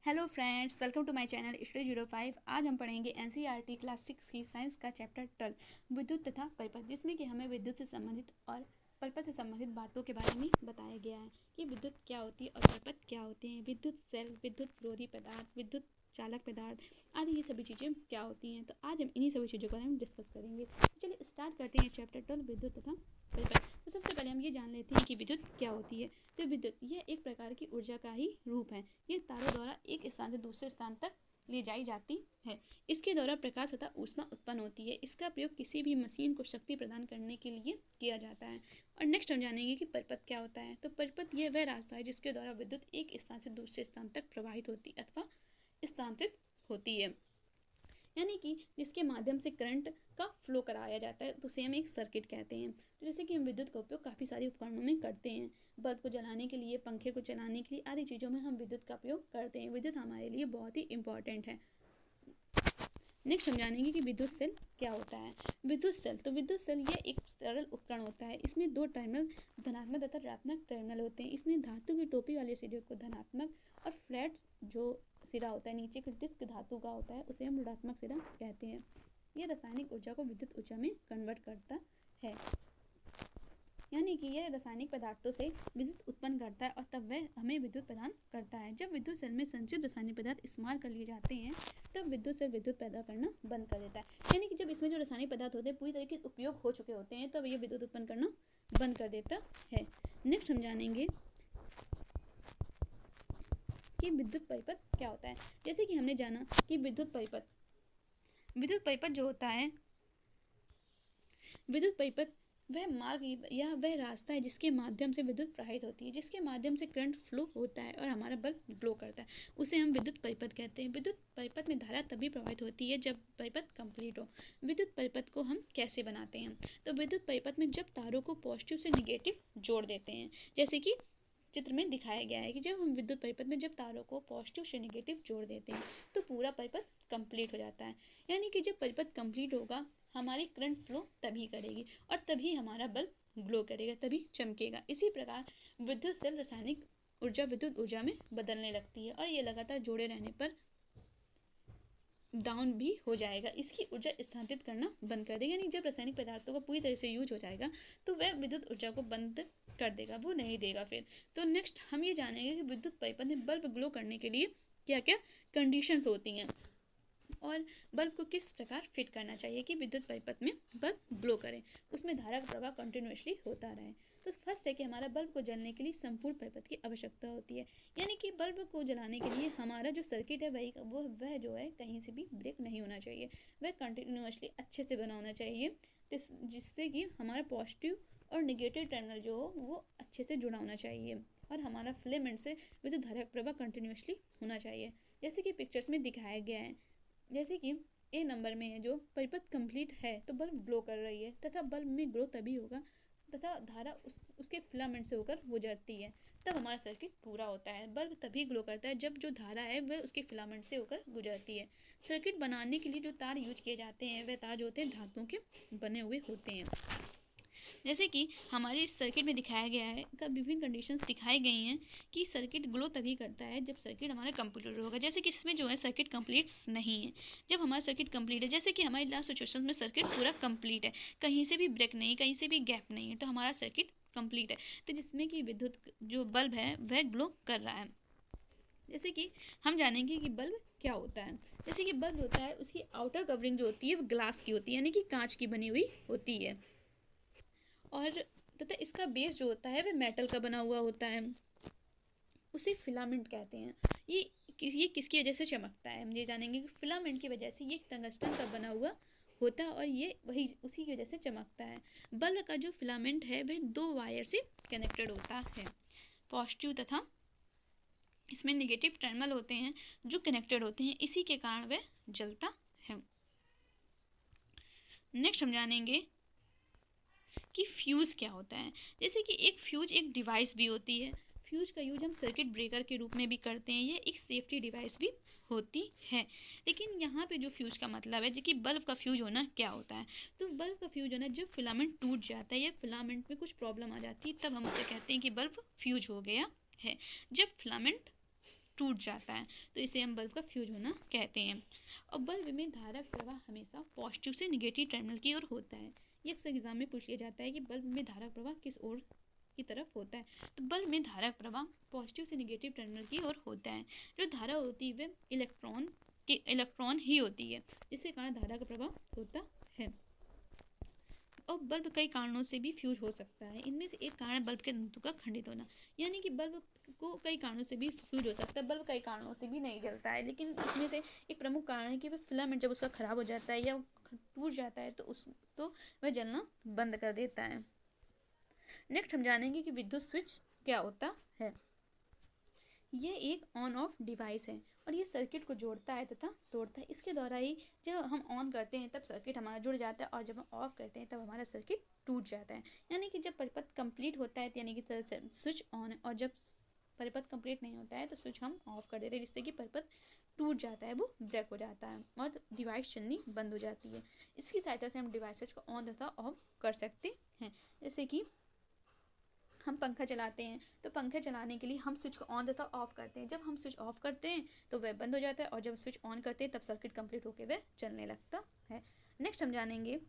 Hello friends, welcome to my channel study 05। आज हम पढ़ेंगे एनसीईआरटी क्लास 6 की साइंस का चैप्टर 12 विद्युत तथा परिपथ, जिसमें कि हमें विद्युत से संबंधित और परिपथ से संबंधित बातों के बारे में बताया गया है कि विद्युत क्या होती है और परिपथ क्या होते हैं। विद्युत सेल, विद्युत विरोधी पदार्थ, विद्युत चालक पदार्थ आदि ये सभी चीज़ें क्या होती हैं। तो आज हम इन्हीं सभी चीज़ों को हम डिस्कस करेंगे। तो चलिए स्टार्ट करते हैं चैप्टर 12 विद्युत तथा परिपथ। तो सबसे पहले हम ये जान लेते हैं कि विद्युत क्या होती है। तो विद्युत यह एक प्रकार की ऊर्जा का ही रूप है। ये तारों द्वारा एक स्थान से दूसरे स्थान तक ले जाई जाती है। इसके द्वारा प्रकाश तथा ऊष्मा उत्पन्न होती है। इसका प्रयोग किसी भी मशीन को शक्ति प्रदान करने के लिए किया जाता है। और नेक्स्ट हम जानेंगे कि परिपथ क्या होता है। तो परिपथ यह वह रास्ता है जिसके द्वारा विद्युत एक स्थान से दूसरे स्थान तक प्रवाहित होती अथवा स्थानांतरित होती है, यानी कि जिसके माध्यम से करंट का फ्लो कराया जाता है, तो उसे हम एक सर्किट कहते हैं। तो जैसे कि हम विद्युत का उपयोग काफ़ी सारे उपकरणों में करते हैं। बल्ब को जलाने के लिए, पंखे को चलाने के लिए आदि चीज़ों में हम विद्युत का उपयोग करते हैं। विद्युत हमारे लिए बहुत ही इम्पॉर्टेंट है। नेक्स्ट हम जानेंगे कि विद्युत सेल क्या होता है। विद्युत सेल, तो विद्युत सेल यह एक सरल उपकरण होता है। इसमें दो टर्मिनल धनात्मक तथा ऋणात्मक टर्मिनल होते हैं। इसमें धातु की टोपी वाले सिरे को धनात्मक और फ्लैट जो सिरा होता है नीचे के डिस्क धातु का होता है उसे हम ऋणात्मक सिरा कहते हैं। यह रासायनिक ऊर्जा को विद्युत ऊर्जा में कन्वर्ट करता है, यानी कि यह रासायनिक पदार्थों से विद्युत उत्पन्न करता है और तब वह हमें विद्युत प्रदान करता है। जब विद्युत सेल में संचित रासायनिक पदार्थ इस्तेमाल कर लिए जाते हैं तब विद्युत सेल विद्युत पैदा करना बंद कर देता है, यानी कि जब इसमें जो रासायनिक पदार्थ होते हैं पूरी तरीके से उपयोग हो चुके होते हैं तब यह विद्युत उत्पन्न करना बंद कर देता है। नेक्स्ट हम जानेंगे कि विद्युत परिपथ क्या होता है। जैसे कि हमने जाना कि विद्युत परिपथ जो होता है, विद्युत परिपथ वह मार्ग या वह रास्ता है जिसके माध्यम से विद्युत प्रवाहित होती है, जिसके माध्यम से करंट फ्लो होता है और हमारा बल्ब ग्लो करता है, उसे हम विद्युत परिपथ कहते हैं। विद्युत परिपथ में धारा तभी प्रवाहित होती है जब परिपथ कंप्लीट हो। विद्युत परिपथ को हम कैसे बनाते हैं, तो विद्युत परिपथ में जब तारों को पॉजिटिव से निगेटिव जोड़ देते हैं, जैसे कि चित्र में दिखाया गया है कि जब हम विद्युत परिपथ में जब तारों को पॉजिटिव से नेगेटिव जोड़ देते हैं तो पूरा परिपथ कंप्लीट हो जाता है। यानी कि जब परिपथ कंप्लीट होगा हमारी करंट फ्लो तभी करेगी और तभी हमारा बल्ब ग्लो करेगा, तभी चमकेगा। इसी प्रकार विद्युत सेल रासायनिक ऊर्जा विद्युत ऊर्जा में बदलने लगती है और ये लगातार जोड़े रहने पर डाउन भी हो जाएगा। इसकी ऊर्जा स्थानांतरित करना बंद कर देगा, यानी जब रासायनिक पदार्थों का पूरी तरह से यूज हो जाएगा तो वह विद्युत ऊर्जा को बंद कर देगा, वो नहीं देगा फिर। तो नेक्स्ट हम ये जानेंगे कि विद्युत परिपथ में बल्ब ग्लो करने के लिए क्या क्या कंडीशंस होती हैं और बल्ब को किस प्रकार फिट करना चाहिए कि विद्युत परिपथ में बल्ब ग्लो करे, उसमें धारा का प्रवाह कंटिन्यूअसली होता रहे। तो फर्स्ट है कि हमारा बल्ब को जलने के लिए संपूर्ण परिपथ की आवश्यकता होती है, यानी कि बल्ब को जलाने के लिए हमारा जो सर्किट है वह जो है कहीं से भी ब्रेक नहीं होना चाहिए, वह कंटिन्यूअसली अच्छे से बना होना चाहिए, जिससे कि हमारा पॉजिटिव और नेगेटिव टर्मिनल जो हो वो अच्छे से जुड़ा होना चाहिए और हमारा फिलामेंट से विद्युत धारा का प्रवाह कंटिन्यूअसली होना चाहिए, जैसे कि पिक्चर्स में दिखाया गया है। जैसे कि ए नंबर में है जो परिपथ कंप्लीट है तो बल्ब ग्लो कर रही है तथा बल्ब में ग्लो तभी होगा तथा धारा उसके फिलामेंट से होकर गुजरती है, तब हमारा सर्किट पूरा होता है। बल्ब तभी ग्लो करता है जब जो धारा है वह उसके फिलामेंट से होकर गुजरती है। सर्किट बनाने के लिए जो तार यूज किए जाते हैं वह तार जो होते हैं धातुओं के बने हुए होते हैं। जैसे कि हमारे इस सर्किट में दिखाया गया है का विभिन्न कंडीशंस दिखाई गई हैं कि सर्किट ग्लो तभी करता है जब सर्किट हमारा कंप्लीट होगा। जैसे कि इसमें जो है सर्किट कंप्लीट नहीं है। जब हमारा सर्किट कंप्लीट है, जैसे कि हमारी लास्ट सिचुएशन में सर्किट पूरा कंप्लीट है, कहीं से भी ब्रेक नहीं, कहीं से भी गैप नहीं है, तो हमारा सर्किट कंप्लीट है, तो जिसमें कि विद्युत जो बल्ब है वह ग्लो कर रहा है। जैसे कि हम जानेंगे कि बल्ब क्या होता है। जैसे कि बल्ब होता है उसकी आउटर कवरिंग जो होती है वो ग्लास की होती है, यानी कि कांच की बनी हुई होती है, और तथा इसका बेस जो होता है वह मेटल का बना हुआ होता है, उसे फिलामेंट कहते हैं। ये किसकी वजह से चमकता है, हम ये जानेंगे कि फिलामेंट की वजह से ये टंगस्टन का बना हुआ होता है और ये उसी की वजह से चमकता है। बल्ब का जो फिलामेंट है वह दो वायर से कनेक्टेड होता है, पॉजिटिव तथा इसमें नेगेटिव टर्मिनल होते हैं जो कनेक्टेड होते हैं, इसी के कारण वह जलता है। नेक्स्ट हम जानेंगे कि फ्यूज़ क्या होता है। जैसे कि एक फ्यूज एक डिवाइस भी होती है। फ्यूज का यूज हम सर्किट ब्रेकर के रूप में भी करते हैं, यह एक सेफ्टी डिवाइस भी होती है। लेकिन यहाँ पे जो फ्यूज का मतलब है कि बल्ब का फ्यूज होना क्या होता है, तो बल्ब का फ्यूज होना जब फिलामेंट टूट जाता है या फिलामेंट में कुछ प्रॉब्लम आ जाती है तब हम उसे कहते हैं कि बल्ब फ्यूज हो गया है। जब फिलामेंट टूट जाता है, तो इसे हम बल्ब का फ्यूज होना कहते हैं। और बल्ब में धारक प्रवाह हमेशा पॉजिटिव से निगेटिव टर्मिनल की ओर होता है। ये अक्सर एग्जाम में पूछ लिया जाता है कि बल्ब में धारक प्रवाह किस ओर की तरफ होता है। तो बल्ब में धारक प्रवाह पॉजिटिव से निगेटिव टर्मिनल की ओर होता है। जो धारा होती है वह इलेक्ट्रॉन ही होती है, जिसके कारण धारा का प्रवाह होता है। और बल्ब कई कारणों से भी फ्यूज हो सकता है। इनमें से एक कारण बल्ब के तंतु का खंडित होना, यानी कि बल्ब को कई कारणों से भी फ्यूज हो सकता है। बल्ब कई कारणों से भी नहीं जलता है, लेकिन इसमें से एक प्रमुख कारण है कि वह फिलामेंट जब उसका खराब हो जाता है या टूट जाता है तो वह जलना बंद कर देता है। नेक्स्ट हम जानेंगे कि विद्युत स्विच क्या होता है। ये एक ऑन ऑफ डिवाइस है और ये सर्किट को जोड़ता है तथा तोड़ता है। इसके द्वारा ही जब हम ऑन करते हैं तब सर्किट हमारा जुड़ जाता है और जब हम ऑफ करते हैं तब हमारा सर्किट टूट जाता है। यानी कि जब परिपथ कंप्लीट होता है यानी कि स्विच ऑन है, और जब परिपथ कंप्लीट नहीं होता है तो स्विच हम ऑफ कर देते हैं, जिससे कि परिपथ टूट जाता है, वो ब्रेक हो जाता है और डिवाइस चलनी बंद हो जाती है। इसकी सहायता से हम डिवाइसेज को ऑन तथा ऑफ कर सकते हैं। जैसे कि हम पंखा चलाते हैं तो पंखे चलाने के लिए हम स्विच को ऑन तथा ऑफ करते हैं। जब हम स्विच ऑफ करते हैं तो वह बंद हो जाता है और जब स्विच ऑन करते हैं तब सर्किट कंप्लीट होकर वह चलने लगता है। नेक्स्ट हम जानेंगे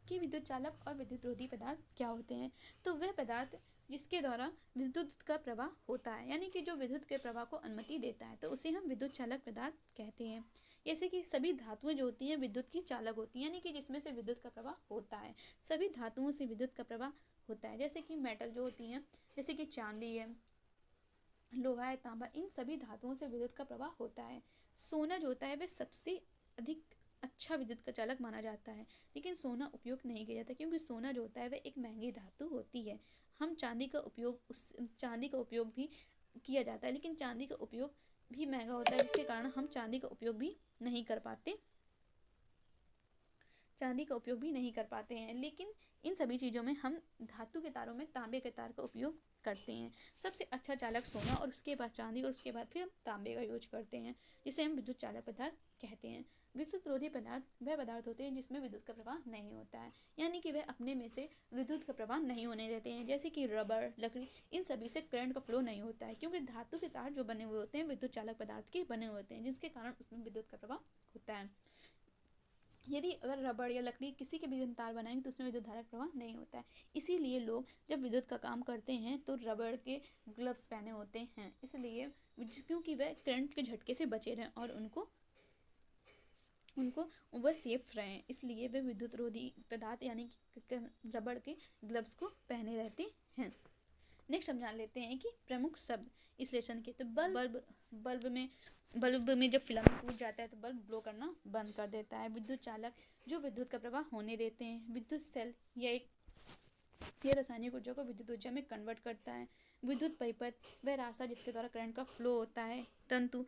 कि विद्युत चालक और विद्युत रोधी पदार्थ क्या होते हैं। तो वह पदार्थ जिसके द्वारा विद्युत का प्रवाह होता है, यानी कि जो विद्युत के प्रवाह को अनुमति देता है, तो उसे हम विद्युत चालक पदार्थ कहते हैं। जैसे कि सभी धातुएं जो होती हैं विद्युत की चालक होती हैं, यानी कि जिसमें से विद्युत का प्रवाह होता है। सभी धातुओं से विद्युत का प्रवाह होता है। जैसे कि मेटल जो होती हैं, जैसे कि चांदी है, लोहा है, तांबा, इन सभी धातुओं से विद्युत का प्रवाह होता है। सोना जो होता है वह सबसे अधिक अच्छा विद्युत का चालक माना जाता है, लेकिन सोना उपयोग नहीं किया जाता क्योंकि सोना जो होता है वह एक महंगी धातु होती है। हम चांदी का उपयोग भी किया जाता है, लेकिन चांदी का उपयोग भी महंगा होता है, जिसके कारण हम चांदी का उपयोग भी नहीं कर पाते हैं। लेकिन इन सभी चीज़ों में हम धातु के तारों में तांबे के तार का उपयोग करते हैं। सबसे अच्छा चालक सोना और उसके बाद चांदी और उसके बाद फिर हम तांबे का यूज करते हैं, जिसे हम विद्युत चालक पदार्थ कहते हैं। विद्युत रोधी पदार्थ वह पदार्थ होते हैं जिसमें विद्युत का प्रवाह नहीं होता है, यानी कि वह अपने में से विद्युत का प्रवाह नहीं होने देते हैं। जैसे कि रबर, लकड़ी, इन सभी से करंट का फ्लो नहीं होता है, क्योंकि धातु के तार जो बने हुए होते हैं विद्युत चालक पदार्थ के बने हुए होते हैं, जिसके कारण उसमें विद्युत का प्रवाह होता है। यदि अगर रबड़ या लकड़ी किसी के भी तार बनाएंगे तो उसमें विद्युत धारा का प्रवाह नहीं होता है। इसीलिए लोग जब विद्युत का काम करते हैं तो रबड़ के ग्लव्स पहने होते हैं, इसलिए क्योंकि वह करंट के झटके से बचे रहें और उनको वह सेफ रहें, इसलिए वे विद्युत रोधी पदार्थ यानी कि रबड़ के ग्लव्स को पहने रहते हैं। नेक्स्ट हम जान लेते हैं कि प्रमुख शब्द विश्लेषण के। तो बल्ब में जब फिलामेंट टूट जाता है तो बल्ब ग्लो करना बंद कर देता है। विद्युत चालक जो विद्युत का प्रवाह होने देते हैं। विद्युत सेल यह रासायनिक ऊर्जा को विद्युत ऊर्जा में कन्वर्ट करता है। विद्युत परिपथ वह रास्ता जिसके द्वारा करंट का फ्लो होता है। तंतु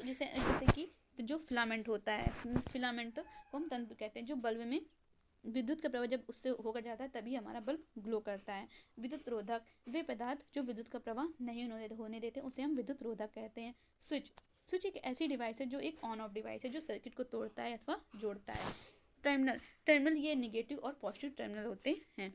जैसे कि जो फिलामेंट होता है, फिलामेंट को हम तंतु कहते हैं। जो बल्ब में विद्युत का प्रवाह जब उससे होकर जाता है तभी हमारा बल्ब ग्लो करता है। विद्युत रोधक वे पदार्थ जो विद्युत का प्रवाह नहीं होने देते उसे हम विद्युत रोधक कहते हैं। स्विच एक ऐसी डिवाइस है जो एक ऑन ऑफ डिवाइस है जो सर्किट को तोड़ता है अथवा जोड़ता है। टर्मिनल ये निगेटिव और पॉजिटिव टर्मिनल होते हैं।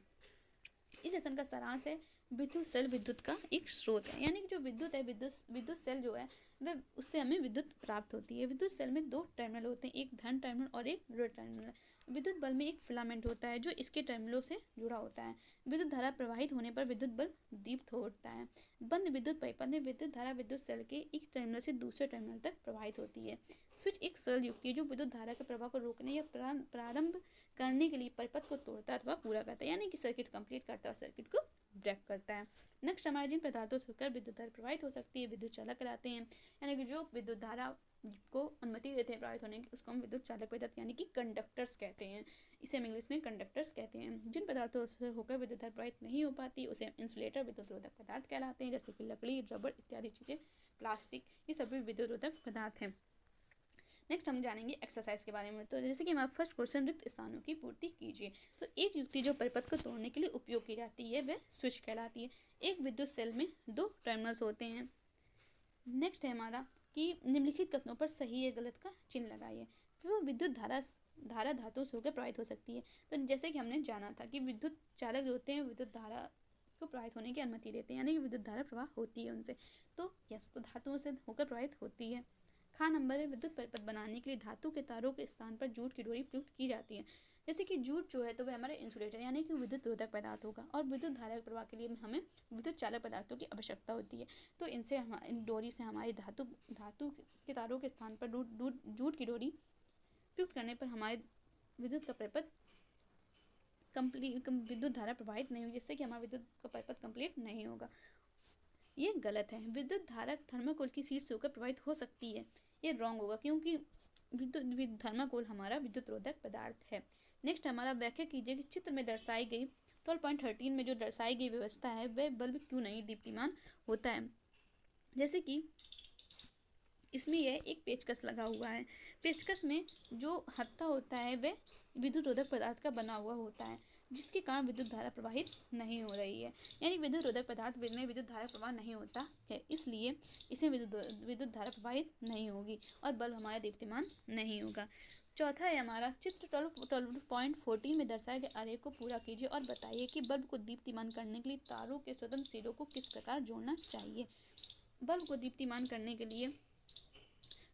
इस लेसन का सारांश है विद्युत सेल विद्युत का एक स्रोत है, यानी कि जो विद्युत है, विद्युत सेल जो है वह उससे हमें विद्युत प्राप्त होती है। विद्युत सेल में दो टर्मिनल होते हैं, एक धन टर्मिनल और एक ऋण टर्मिनल। विद्युत बल्ब में एक फिलामेंट होता है जो इसके टर्मिनलों से जुड़ा होता है। विद्युत धारा प्रवाहित होने पर विद्युत बल्ब दीप्त होता है। बंद विद्युत परिपथ में विद्युत धारा विद्युत सेल के एक टर्मिनल से दूसरे टर्मिनल तक प्रवाहित होती है। स्विच एक सरल युक्ति है जो विद्युत धारा के प्रवाह को रोकने या प्रारंभ करने के लिए परिपथ को तोड़ता है अथवा पूरा करता है, यानी कि सर्किट कंप्लीट करता है और सर्किट को ब्रेक करता है। नेक्स्ट हमारे जिन पदार्थों से होकर विद्युत धारा प्रवाहित हो सकती है विद्युत चालक कहलाते हैं, यानी कि जो विद्युत धारा को अनुमति देते हैं प्रवाहित होने की उसको हम विद्युत चालक पदार्थ यानी कि कंडक्टर्स कहते हैं। इसे हम इंग्लिश में कंडक्टर्स कहते हैं। जिन पदार्थों से होकर विद्युत धारा प्रवाहित नहीं हो पाती उसे इंसुलेटर विद्युत रोधक पदार्थ कहलाते हैं, जैसे कि लकड़ी, रबड़ इत्यादि चीज़ें, प्लास्टिक, ये सभी विद्युत रोधक पदार्थ हैं। नेक्स्ट हम जानेंगे एक्सरसाइज के बारे में। तो जैसे कि हमारा फर्स्ट क्वेश्चन, रिक्त स्थानों की पूर्ति कीजिए। तो एक युक्ति जो परिपथ को तोड़ने के लिए उपयोग की जाती है वह स्विच कहलाती है। एक विद्युत सेल में दो टर्मिनल्स होते हैं। नेक्स्ट है हमारा कि निम्नलिखित कथनों पर सही या गलत का चिन्ह लगाइए। फिर वो विद्युत धारा धातु से होकर प्रवाहित हो सकती है। तो जैसे कि हमने जाना था कि विद्युत चालक जो होते हैं विद्युत धारा को प्रवाहित होने की अनुमति देते हैं, यानी कि विद्युत धारा प्रवाह होती है उनसे। तो यस, तो धातुओं से होकर प्रवाहित होती है। खा नंबर है, विद्युत परिपथ बनाने के लिए धातु के तारों के स्थान पर जूट की डोरी प्रयुक्त की जाती है। जैसे कि जूट जो है तो वह हमारा इंसुलेटर यानी कि विद्युत रोधक पदार्थ होगा, और विद्युत धारा प्रवाह के लिए हमें विद्युत चालक पदार्थों की आवश्यकता होती है। तो इनसे इन डोरी से हमारी धातु के तारों के स्थान पर जूट की डोरी प्रयुक्त करने पर हमारे विद्युत का परिपथ विद्युत धारा प्रवाहित नहीं होगी, जिससे कि हमारा विद्युत का परिपथ कंप्लीट नहीं होगा। ये गलत है। विद्युत धारा थर्माकोल की शीट से होकर प्रवाहित हो सकती है, ये रॉन्ग होगा, क्योंकि विद्युत थर्माकोल हमारा विद्युत रोधक पदार्थ है। नेक्स्ट हमारा व्याख्या कीजिए कि चित्र में दर्शाई गई 12.13 में जो दर्शाई गई व्यवस्था है वह बल्ब क्यों नहीं दीप्तिमान होता है। जैसे कि इसमें यह एक पेचकस लगा हुआ है। पेचकस में जो हत्था होता है वह विद्युत रोधक पदार्थ का बना हुआ होता है, जिसके कारण विद्युत धारा प्रवाहित नहीं हो रही है, यानी विद्युत रोधक पदार्थ में विद्युत धारा प्रवाह नहीं होता है, इसलिए इसमें विद्युत धारा प्रवाहित नहीं होगी और बल्ब हमारा दीप्तिमान नहीं होगा। चौथा है हमारा चित्र 12.14 में दर्शाए गए आरेख को पूरा कीजिए और बताइए कि बल्ब को दीप्तिमान करने के लिए तारों के स्वतंत्र सिरों को किस प्रकार जोड़ना चाहिए। बल्ब को दीप्तिमान करने के लिए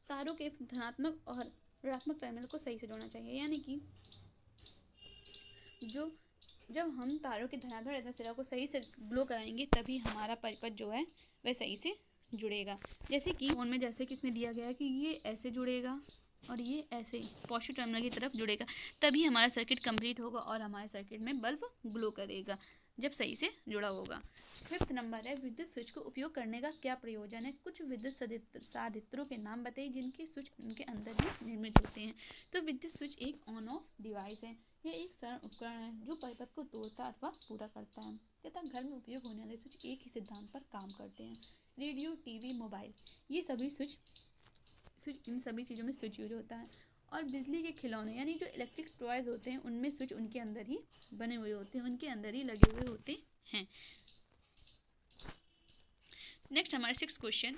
तारों के धनात्मक और ऋणात्मक टर्मिनल को सही से जोड़ना चाहिए, यानी कि जब हम तारों के धनात्मक ऋणात्मक सिरों को सही से ग्लो कराएंगे तभी हमारा परिपथ जो है वह सही से जुड़ेगा। जैसे कि फोन में जैसे कि इसमें दिया गया है कि ये ऐसे जुड़ेगा और ये ऐसे पॉजिटिव टर्मिनल की तरफ जुड़ेगा, तभी हमारा सर्किट कंप्लीट होगा और हमारे सर्किट में बल्ब ग्लो करेगा जब सही से जुड़ा होगा। 5th नंबर है, विद्युत स्विच को उपयोग करने का क्या प्रयोजन है। कुछ विद्युत साधित्रों के नाम बताइए जिनके स्विच उनके अंदर ही निर्मित होते हैं। तो विद्युत स्विच एक ऑन ऑफ डिवाइस है। यह एक सरल उपकरण है जो परिपथ को तोड़ता अथवा पूरा करता है तथा घर में उपयोग होने वाले स्विच एक ही सिद्धांत पर काम करते हैं। रेडियो, टीवी, मोबाइल, ये सभी स्विच इन सभी चीज़ों में स्विच यूज होता है। और बिजली के खिलौने यानी जो इलेक्ट्रिक टॉयज होते हैं उनमें स्विच उनके अंदर ही बने हुए होते हैं, उनके अंदर ही लगे हुए होते हैं। नेक्स्ट हमारा 6th क्वेश्चन,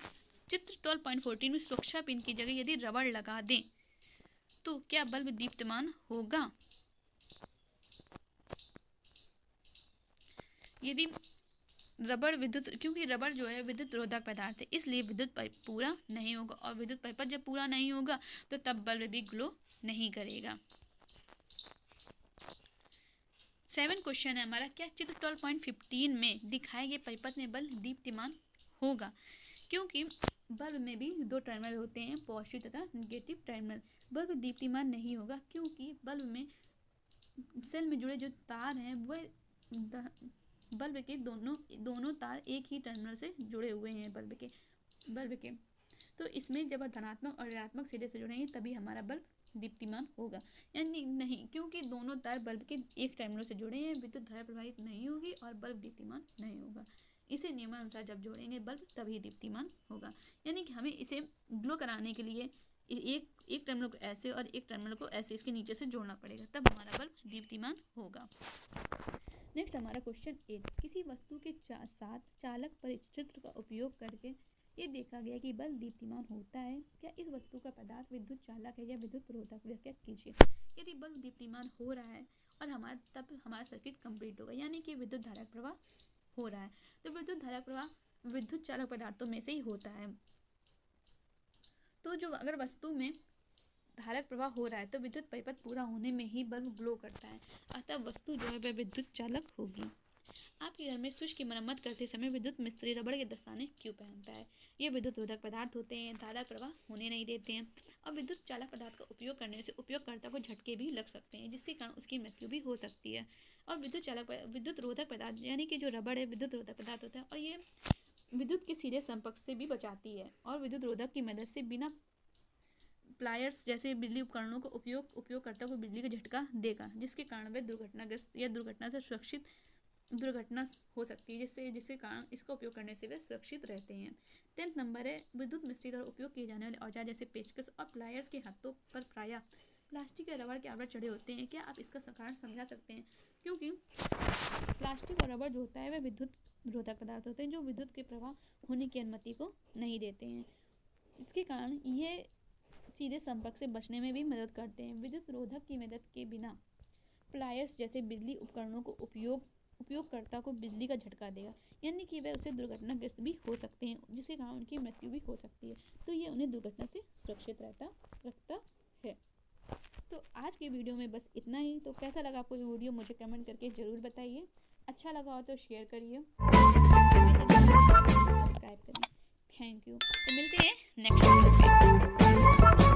चित्र 12.14 में सुरक्षा पिन की जगह यदि रबड़ लगा दें तो क्या बल्ब दीप्तमान होगा। यदि रबड़ क्योंकि रबड़ जो है विद्युत रोधक पदार्थ है, इसलिए विद्युत पाइप पूरा नहीं होगा, और विद्युत पाइप जब पूरा नहीं होगा तो तब बल्ब भी ग्लो नहीं करेगा। 7 क्वेश्चन है हमारा, क्या चित्र 12.15 में दिखाए गए परिपथ में बल्ब दीप्तिमान होगा। क्योंकि बल्ब में भी 2 टर्मिनल होते हैं, पॉजिटिव तथा नेगेटिव टर्मिनल। बल्ब दीप्तिमान नहीं होगा क्योंकि बल्ब में सेल में जुड़े जो तार हैं वह बल्ब के दोनों तार एक ही टर्मिनल से जुड़े हुए हैं बल्ब के। तो इसमें जब धनात्मक और ऋणात्मक सिरे से जुड़ेंगे तभी हमारा बल्ब दीप्तिमान होगा, यानी नहीं, क्योंकि दोनों तार बल्ब के एक टर्मिनल से जुड़े हैं, विद्युत धारा प्रवाहित नहीं होगी और बल्ब दीप्तिमान नहीं होगा। इसे नियमानुसार जब जोड़ेंगे बल्ब तभी दीप्तिमान होगा, यानी कि हमें इसे ग्लो कराने के लिए एक टर्मिनल को ऐसे और एक टर्मिनल को ऐसे इसके नीचे से जोड़ना पड़ेगा, तब हमारा बल्ब दीप्तिमान होगा। नेक्स्ट हमारा क्वेश्चन 8, किसी वस्तु के साथ चालक परिचित्र का उपयोग करके ये देखा गया कि बल्ब दीप्तिमान होता है। क्या इस वस्तु का पदार्थ विद्युत चालक है या विद्युत रोधक, व्याख्या कीजिए। यदि बल्ब दीप्तिमान हो रहा है और तब हमारा सर्किट कंप्लीट होगा, यानी कि विद्युत धारा प्रवाह हो रहा है। तो विद्युत धारा प्रवाह विद्युत चालक पदार्थों में से ही होता है। तो जो अगर वस्तु में धारक प्रवाह हो रहा है तो विद्युत परिपथ पूरा होने में ही बल्ब ग्लो करता है, अतः वस्तु जो है वह विद्युत चालक होगी। आपके घर में स्विच की मरम्मत करते समय विद्युत मिस्त्री रबड़ के दस्ताने क्यों पहनता है। ये विद्युत रोधक पदार्थ होते हैं, धारा प्रवाह होने नहीं देते हैं, और विद्युत चालक पदार्थ का उपयोग करने से उपयोगकर्ता को झटके भी लग सकते हैं, जिसके कारण उसकी मृत्यु भी हो सकती है। और विद्युत रोधक पदार्थ यानी कि जो रबड़ है विद्युत रोधक पदार्थ होता है, और ये विद्युत के सीधे संपर्क से भी बचाती है, और विद्युत रोधक की मदद से बिना प्लायर्स जैसे बिजली उपकरणों को उपयोगकर्ता को बिजली का झटका देगा, जिसके कारण वे दुर्घटनाग्रस्त या दुर्घटना हो सकती है, जिसके कारण इसका उपयोग करने से वे सुरक्षित रहते हैं। 10th नंबर है, विद्युत मिस्त्री द्वारा उपयोग किए जाने वाले औजार जैसे पेचकस और प्लायर्स के हाथों पर प्रायः प्लास्टिक या रबड़ के आवरण चढ़े होते हैं। क्या आप इसका कारण समझा सकते हैं। क्योंकि प्लास्टिक और रबड़ जो होता है वह विद्युत रोधक पदार्थ होते हैं जो विद्युत के प्रवाह होने की अनुमति को नहीं देते हैं, इसके कारण ये सीधे संपर्क से बचने में भी मदद करते हैं। विद्युत रोधक की मदद के बिना प्लायर्स जैसे बिजली उपकरणों को उपयोग उपयोगकर्ता को बिजली का झटका देगा, यानी कि वह उसे दुर्घटनाग्रस्त भी हो सकते हैं, जिसके कारण उनकी मृत्यु भी हो सकती है। तो ये उन्हें दुर्घटना से सुरक्षित रखता है। तो आज के वीडियो में बस इतना ही। तो कैसा लगा आपको ये वीडियो मुझे कमेंट करके ज़रूर बताइए। अच्छा लगा हो तो शेयर करिए, सब्सक्राइब करिए। Thank you. तो मिलते हैं नेक्स्ट वीडियो पे।